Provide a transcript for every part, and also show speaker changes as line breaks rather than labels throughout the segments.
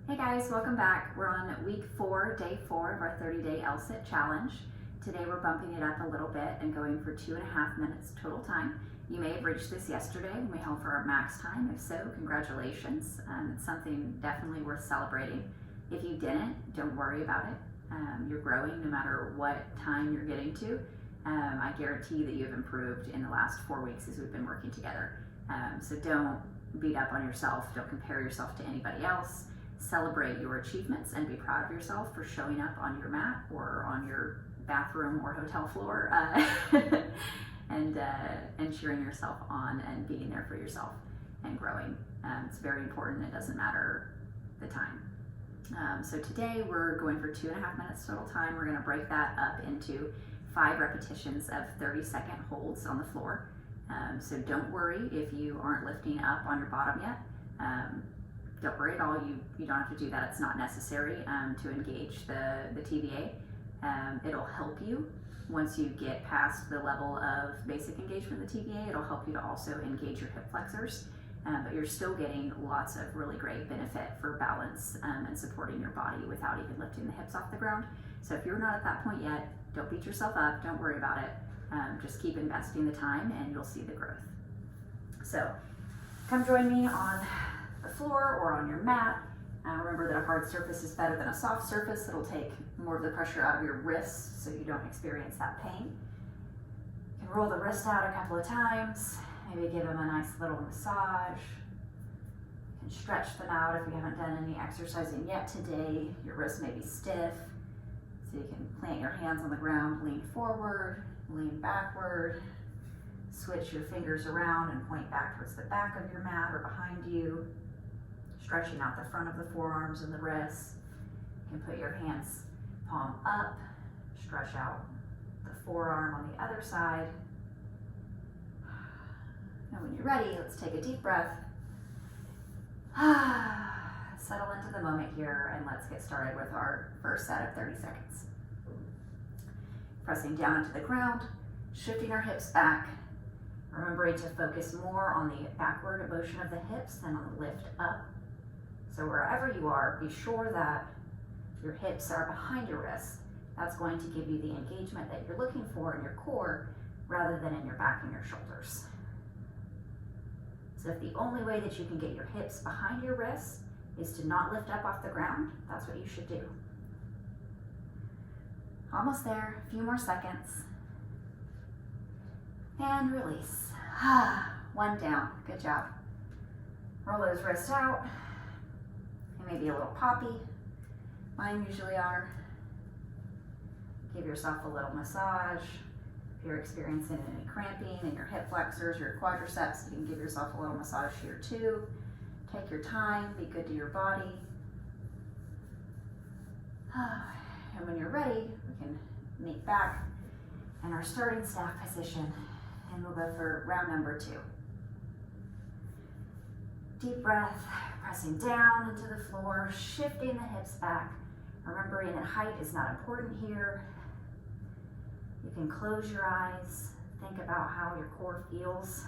Hey guys, welcome back. We're on week 4, day 4 of our 30-day LSIT challenge. Today we're bumping it up a little bit and going for 2.5 minutes total time. You may have reached this yesterday when we held for our max time. If so, congratulations. It's something definitely worth celebrating. If you didn't, don't worry about it. You're growing no matter what time you're getting to. I guarantee that you've improved in the last 4 weeks as we've been working together. So don't beat up on yourself. Don't compare yourself to anybody else. Celebrate your achievements and be proud of yourself for showing up on your mat or on your bathroom or hotel floor and cheering yourself on and being there for yourself and growing. It's very important. It doesn't matter the time. So today we're going for 2.5 minutes total time. We're going to break that up into 5 repetitions of 30-second holds on the floor. So don't worry if you aren't lifting up on your bottom yet. Don't worry at all, you don't have to do that. It's not necessary to engage the TVA. It'll help you once you get past the level of basic engagement of the TVA. It'll help you to also engage your hip flexors, but you're still getting lots of really great benefit for balance and supporting your body without even lifting the hips off the ground. So if you're not at that point yet, don't beat yourself up, don't worry about it. Just keep investing the time and you'll see the growth. So come join me on the floor or on your mat. Remember that a hard surface is better than a soft surface. It'll take more of the pressure out of your wrists so you don't experience that pain. You can roll the wrist out a couple of times, maybe give them a nice little massage. You can stretch them out if you haven't done any exercising yet today. Your wrists may be stiff, so you can plant your hands on the ground, lean forward, lean backward, switch your fingers around and point back towards the back of your mat or behind you. Stretching out the front of the forearms and the wrists. You can put your hands palm up, stretch out the forearm on the other side. And when you're ready, let's take a deep breath. Settle into the moment here and let's get started with our first set of 30 seconds. Pressing down into the ground, shifting our hips back, remembering to focus more on the backward motion of the hips than on the lift up. So wherever you are, be sure that your hips are behind your wrists. That's going to give you the engagement that you're looking for in your core rather than in your back and your shoulders. So if the only way that you can get your hips behind your wrists is to not lift up off the ground, that's what you should do. Almost there, a few more seconds. And release. 1 down, good job. Roll those wrists out. Maybe a little poppy. Mine usually are. Give yourself a little massage. If you're experiencing any cramping in your hip flexors, your quadriceps, you can give yourself a little massage here too. Take your time, be good to your body. And when you're ready, we can meet back in our starting staff position and we'll go for round number 2. Deep breath, pressing down into the floor, shifting the hips back, remembering that height is not important here. You can close your eyes, think about how your core feels.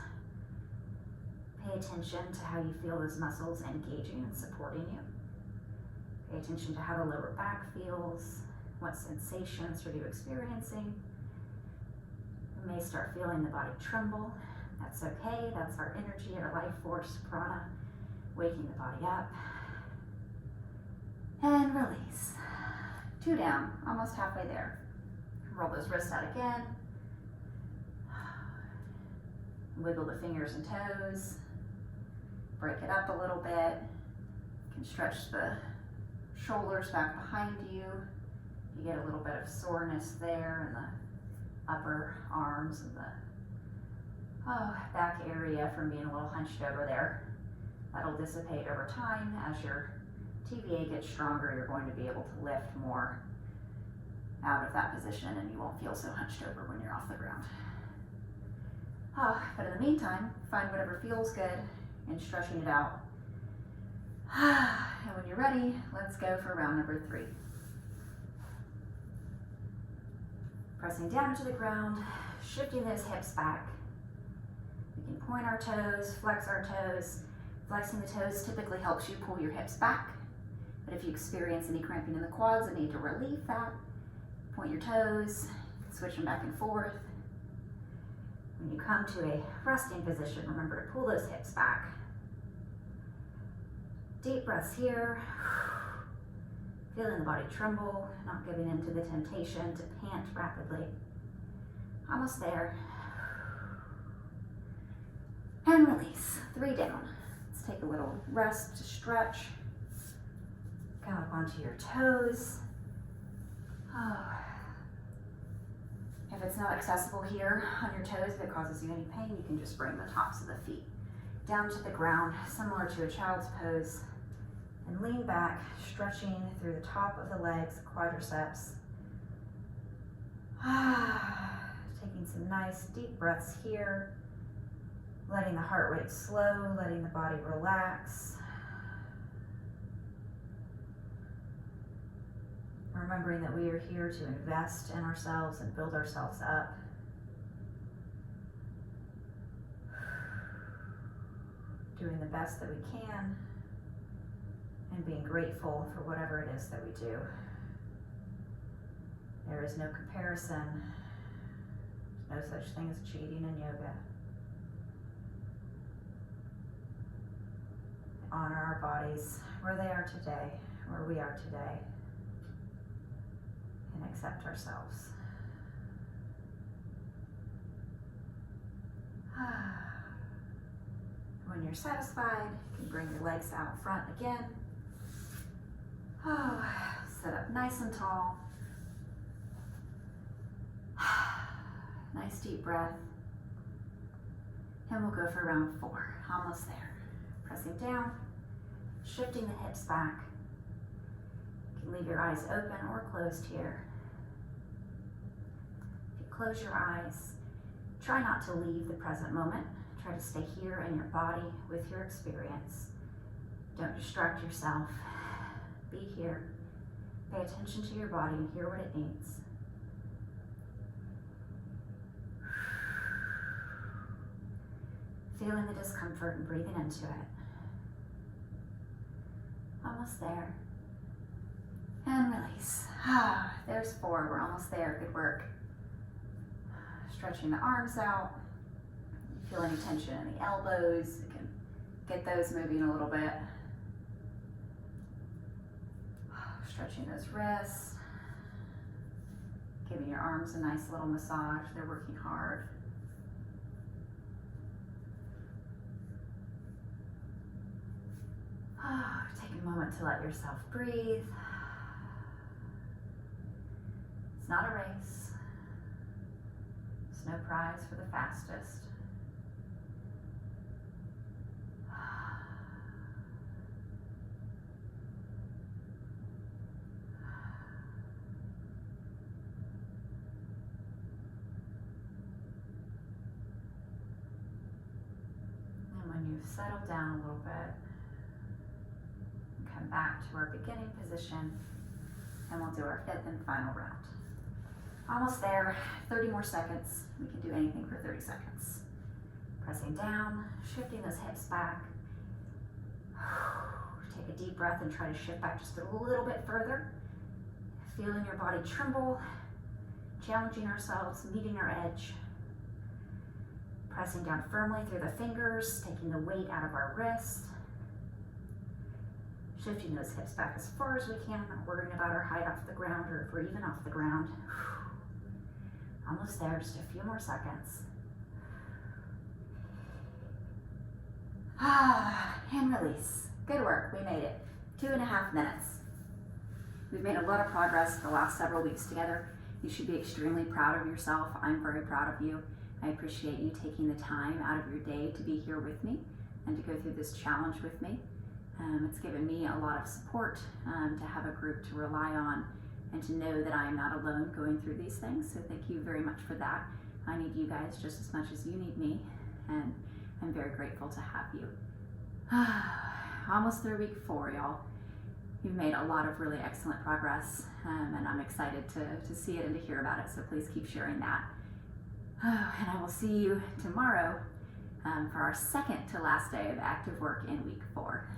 Pay attention to how you feel those muscles engaging and supporting you. Pay attention to how the lower back feels, what sensations are you experiencing. You may start feeling the body tremble. That's okay, that's our energy, our life force, prana, waking the body up. And release. 2 down, almost halfway there. Roll those wrists out again. Wiggle the fingers and toes. Break it up a little bit. You can stretch the shoulders back behind you. You get a little bit of soreness there in the upper arms and the back area from being a little hunched over there. That'll dissipate over time. As your TVA gets stronger, you're going to be able to lift more out of that position and you won't feel so hunched over when you're off the ground. But in the meantime, find whatever feels good and stretching it out. And when you're ready, let's go for round number 3. Pressing down to the ground, shifting those hips back. We can point our toes, flex our toes. Flexing the toes typically helps you pull your hips back But if you experience any cramping in the quads and need to relieve that, point your toes, switch them back and forth. When you come to a resting position, remember to pull those hips back. Deep breaths here. Feeling the body tremble, not giving in to the temptation to pant rapidly. Almost there. And release. 3 down. Let's take a little rest to stretch. Come up onto your toes. Oh. If it's not accessible here on your toes, if it causes you any pain, you can just bring the tops of the feet down to the ground, similar to a child's pose. And lean back, stretching through the top of the legs, quadriceps. Taking some nice deep breaths here. Letting the heart rate slow, letting the body relax. Remembering that we are here to invest in ourselves and build ourselves up. Doing the best that we can and being grateful for whatever it is that we do. There is no comparison. There's no such thing as cheating in yoga. Honor our bodies where they are today, where we are today. And accept ourselves. When you're satisfied, you can bring your legs out front again. Sit up nice and tall. Nice deep breath. And we'll go for round 4. Almost there. Pressing down, shifting the hips back. You can leave your eyes open or closed here. If you close your eyes, try not to leave the present moment. Try to stay here in your body with your experience. Don't distract yourself. Be here. Pay attention to your body and hear what it needs. Feeling the discomfort and breathing into it. Almost there. And release. There's 4. We're almost there. Good work. Stretching the arms out. Feel any tension in the elbows. You can get those moving a little bit. Stretching those wrists. Giving your arms a nice little massage. They're working hard. Take a moment to let yourself breathe. It's not a race. There's no prize for the fastest. And when you've settled down a little bit, come back to our beginning position, and we'll do our 5th and final round. Almost there, 30 more seconds. We can do anything for 30 seconds. Pressing down, shifting those hips back. Take a deep breath and try to shift back just a little bit further. Feeling your body tremble, challenging ourselves, meeting our edge. Pressing down firmly through the fingers, taking the weight out of our wrists. Shifting those hips back as far as we can, not worrying about our height off the ground or if we're even off the ground. Almost there, just a few more seconds. And release. Good work, we made it. 2.5 minutes. We've made a lot of progress the last several weeks together. You should be extremely proud of yourself. I'm very proud of you. I appreciate you taking the time out of your day to be here with me and to go through this challenge with me. It's given me a lot of support to have a group to rely on and to know that I'm not alone going through these things. So thank you very much for that. I need you guys just as much as you need me, and I'm very grateful to have you. Almost through week 4, y'all. You've made a lot of really excellent progress, and I'm excited to see it and to hear about it. So please keep sharing that. And I will see you tomorrow for our second to last day of active work in week 4.